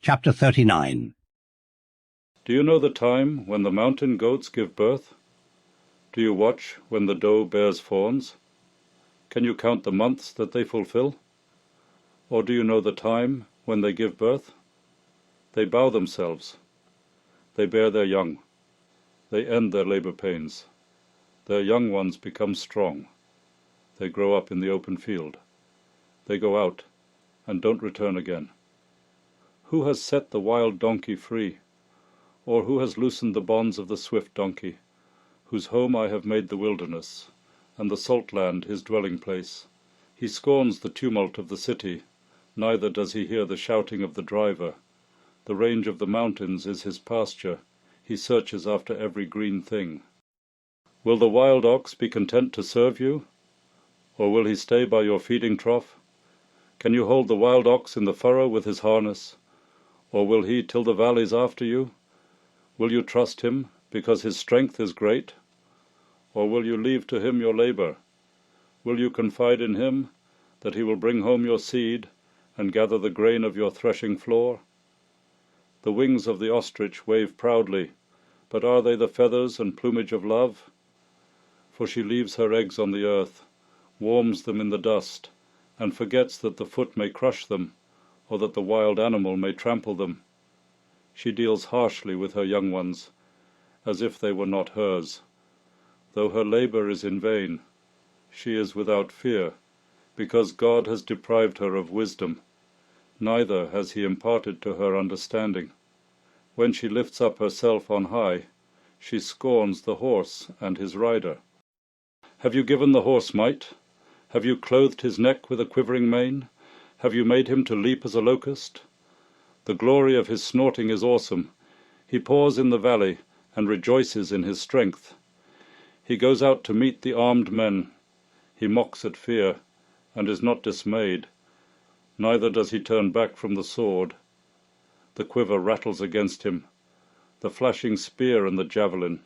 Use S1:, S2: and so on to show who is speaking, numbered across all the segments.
S1: Chapter 39.
S2: Do you know the time when the mountain goats give birth? Do you watch when the doe bears fawns? Can you count the months that they fulfill? Or do you know the time when they give birth? They bow themselves. They bear their young. They end their labor pains. Their young ones become strong. They grow up in the open field. They go out and don't return again. Who has set the wild donkey free? Or who has loosened the bonds of the swift donkey, whose home I have made the wilderness, and the salt land his dwelling place? He scorns the tumult of the city, neither does he hear the shouting of the driver. The range of the mountains is his pasture, he searches after every green thing. Will the wild ox be content to serve you? Or will he stay by your feeding trough? Can you hold the wild ox in the furrow with his harness? Or will he till the valleys after you? Will you trust him, because his strength is great? Or will you leave to him your labor? Will you confide in him, that he will bring home your seed, and gather the grain of your threshing floor? The wings of the ostrich wave proudly, but are they the feathers and plumage of love? For she leaves her eggs on the earth, warms them in the dust, and forgets that the foot may crush them, or that the wild animal may trample them. She deals harshly with her young ones, as if they were not hers. Though her labor is in vain, she is without fear, because God has deprived her of wisdom, neither has he imparted to her understanding. When she lifts up herself on high, she scorns the horse and his rider. Have you given the horse might? Have you clothed his neck with a quivering mane? Have you made him to leap as a locust? The glory of his snorting is awesome. He paws in the valley and rejoices in his strength. He goes out to meet the armed men. He mocks at fear and is not dismayed, neither does he turn back from the sword. The quiver rattles against him, the flashing spear and the javelin.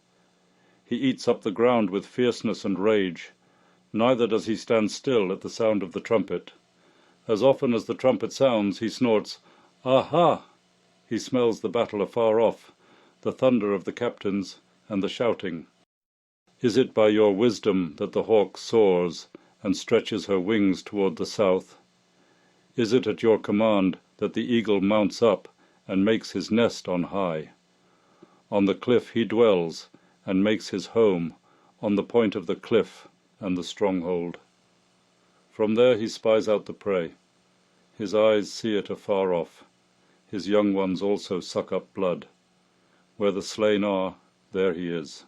S2: He eats up the ground with fierceness and rage, neither does he stand still at the sound of the trumpet. As often as the trumpet sounds, he snorts, "Aha!" He smells the battle afar off, the thunder of the captains and the shouting. Is it by your wisdom that the hawk soars and stretches her wings toward the south? Is it at your command that the eagle mounts up and makes his nest on high? On the cliff he dwells and makes his home, on the point of the cliff and the stronghold. From there he spies out the prey. His eyes see it afar off. His young ones also suck up blood. Where the slain are, there he is.